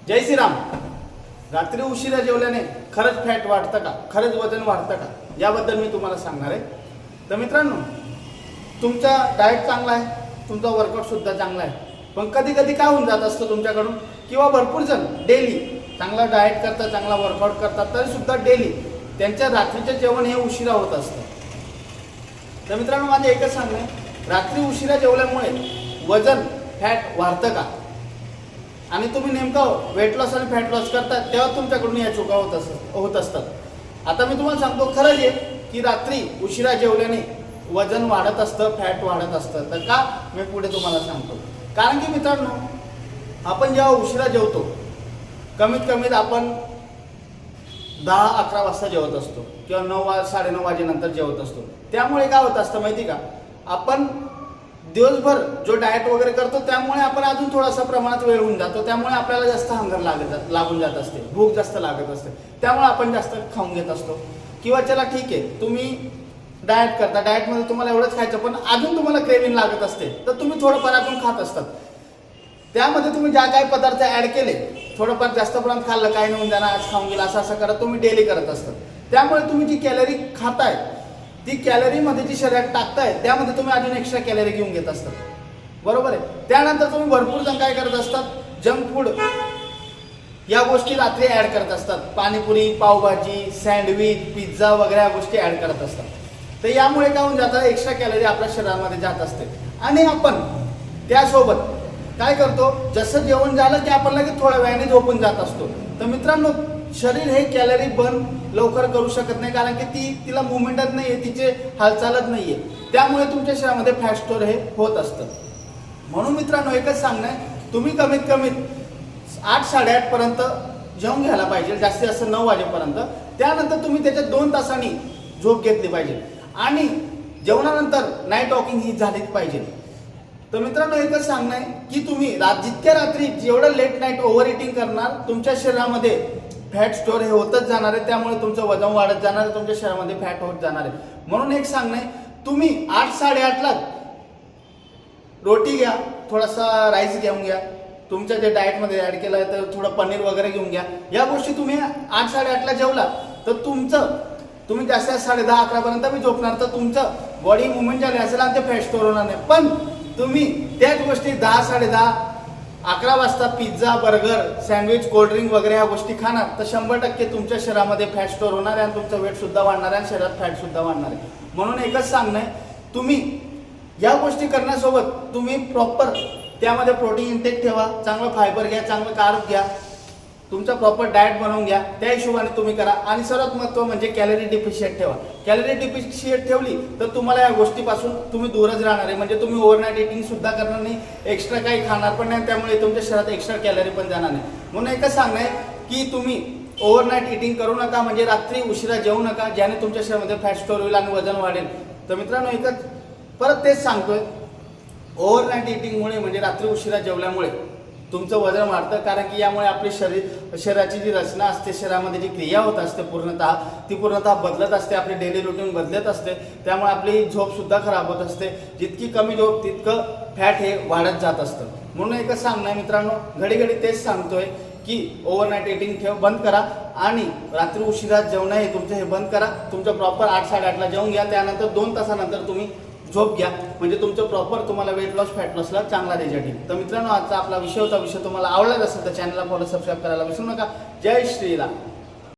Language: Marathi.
जय श्रीराम। रात्री उशिरा जेवल्याने खरंच फॅट वाढतं का, खरंच वजन वाढतं का, याबद्दल मी तुम्हाला सांगणार आहे। तर मित्रांनो, तुमचा डाएट चांगला आहे, तुमचा वर्कआउट सुद्धा चांगला आहे, पण कधी कधी काय होऊन जात असतं तुमच्याकडून, किंवा भरपूर जण डेली चांगला डाएट करतात, चांगला वर्कआउट करतात, तरी सुद्धा डेली त्यांच्या रात्रीचे जेवण हे उशिरा होत असतं। तर मित्रांनो, माझे एकच सांगणं आहे, रात्री उशिरा जेवल्यामुळे वजन फॅट वाढतं का, आणि तुम्ही नेमकं वेट लॉस आणि फॅट लॉस करतात तेव्हा तुमच्याकडून या चुका होत असतात। आता मी तुम्हाला सांगतो, खरंच आहे की रात्री उशिरा जेवल्याने वजन वाढत असतं, फॅट वाढत असतं। तर का, मी पुढे तुम्हाला सांगतो। कारण की मित्रांनो, आपण जेव्हा उशिरा जेवतो, कमीत कमीत आपण 10-11 वाजता जेवत असतो, किंवा 9-9:30 वाजेनंतर जेवत असतो। त्यामुळे काय होत असतं माहिती का, आपण दिवसभर जो डाएट वगैरे करतो त्यामुळे आपण अजून थोडासा प्रमाणात वेळ होऊन जातो, त्यामुळे आपल्याला जास्त हंगर लागून जात असते, भूक जास्त लागत असते, त्यामुळे आपण जास्त खाऊन घेत असतो। किंवा चला ठीक आहे, तुम्ही डाएट करता, डाएटमध्ये तुम्हाला एवढंच खायचं, पण अजून तुम्हाला क्रेविंग लागत असते, तर तुम्ही थोडंफार अजून खात असतात। त्यामध्ये तुम्ही ज्या काही पदार्थ ॲड केले, थोडंफार जास्त प्रमाणात खाल्लं, काही नाही होऊन जाणार, आज खाऊन गेला, असं करत तुम्ही डेली करत असतात। त्यामुळे तुम्ही जी कॅलरी खाताय, ती कॅलरीमध्ये जी शरीरात टाकताय, त्यामध्ये तुम्ही अजून एक्स्ट्रा कॅलरी घेऊन घेत असतात, बरोबर आहे। त्यानंतर तुम्ही भरपूर जण काय करत असतात, जंक फूड या गोष्टी रात्री ॲड करत असतात, पाणीपुरी, पावभाजी, सँडविच, पिझ्झा वगैरे या गोष्टी ॲड करत असतात। तर यामुळे काय होऊन जातं, एक्स्ट्रा कॅलरी आपल्या शरीरामध्ये जात असते, आणि आपण त्यासोबत काय करतो, जसं जेवण झालं की आपण लगेच थोड्या वेळाने झोपून जात असतो। तर मित्रांनो, शरीर हे कॅलरी बर्न लवकर करू शकत नाही, कारण की तिला मुवमेंटच नाही आहे, तिचे हालचालच नाही आहे, त्यामुळे तुमच्या शरीरामध्ये फॅट स्टोअर हे होत असतं। म्हणून मित्रांनो, एकच सांगणं आहे, तुम्ही कमीत कमीत 8-8:30 पर्यंत जेवून घ्यायला पाहिजे, जास्तीत जास्त 9 वाजेपर्यंत। त्यानंतर तुम्ही त्याच्यात 2 तासांनी झोप घेतली पाहिजे, आणि जेवणानंतर नाईट वॉकिंग ही झालीच पाहिजे। तर मित्रांनो, एकच सांगणं आहे की तुम्ही जितक्या रात्री जेवढं लेट नाईट ओव्हर इटिंग करणार, तुमच्या शरीरामध्ये फॅट स्टोअर हे होतच जाणार आहे, त्यामुळे तुमचं वजन वाढत जाणार आहे, तुमच्या शरीरामध्ये फॅट होत जाणार आहे। म्हणून एक सांगणं आहे, तुम्ही 8-8:30ला रोटी घ्या, थोडासा राईस घेऊन घ्या, तुमच्या जे डाएटमध्ये ॲड केलं आहे तर थोडं पनीर वगैरे घेऊन घ्या। या गोष्टी तुम्ही 8-8:30ला जेवला तर तुम्ही जास्तीत 10:30-11 पर्यंत मी झोपणार, तर तुमचं बॉडी मुवमेंट झाली असेल आणि ते फॅट स्टोअर होणार नाही। पण तुम्ही त्याच गोष्टी 10-10:30-11 वाजता पिझ्झा, बर्गर, सँडविच, कोल्ड्रिंक वगैरे ह्या गोष्टी खाणार, तर 100% तुमच्या शरीरामध्ये फॅट स्टोअर होणार आहे, आणि तुमचं वेट सुद्धा वाढणार आहे, आणि शरीरात फॅट सुद्धा वाढणार आहे। म्हणून एकच सांगणं आहे, तुम्ही या गोष्टी करण्यासोबत तुम्ही प्रॉपर त्यामध्ये प्रोटीन इंटेक ठेवा, चांगलं फायबर घ्या, चांगलं कार्ब घ्या, तुमचा प्रॉपर डाएट बनवून घ्या, त्या हिशोबाने तुम्ही करा। आणि सर्वात महत्त्व म्हणजे कॅलरी डिफिशियंट ठेवा। कॅलरी डिफिशियंट ठेवली तर तुम्हाला या गोष्टीपासून तुम्ही दूरच राहणार आहे, म्हणजे तुम्ही ओव्हरनाईट इटिंग सुद्धा करणार नाही, एक्स्ट्रा काही खाणार पण नाही, त्यामुळे तुमच्या शरीरात एक्स्ट्रा कॅलरी पण जाणार नाही। म्हणून एकच सांगणं आहे की तुम्ही ओव्हरनाईट इटिंग करू नका, म्हणजे रात्री उशिरा जेवू नका, ज्याने तुमच्या शरीरामध्ये फॅट स्टोअर होईल आणि वजन वाढेल। तर मित्रांनो, एकच परत तेच सांगतोय, ओव्हरनाईट इटिंगमुळे म्हणजे रात्री उशिरा जेवल्यामुळे तुमचं वजन वाढतं, कारण की यामुळे आपली शरीराची जी रचना असते, शरीरामध्ये जी क्रिया होत असते ती पूर्णतः बदलत असते, आपली डेली रुटीन बदलत असते, त्यामुळे आपली झोप सुद्धा खराब होत असते। जितकी कमी झोप तितकं फॅट हे वाढत जात असतं। म्हणून एकच सांगणं आहे मित्रांनो, घडी घडी तेच सांगतोय की ओव्हरनाईट इटिंग बंद करा, आणि रात्री उशिरा जेवणं हे तुमचं हे बंद करा। तुमचं प्रॉपर 8-8:30ला जेवून घ्या, त्यानंतर 2 तासानंतर तुम्ही झोप घ्या, म्हणजे तुमचं प्रॉपर तुम्हाला वेट लॉस फॅट लॉसला चांगला रिझल्ट येईल। तर मित्रांनो, आजचा आपला विषय होता, विषय तुम्हाला आवडला असेल तर चॅनलला फॉलो सबस्क्राईब करायला विसरू नका। जय श्रीराम।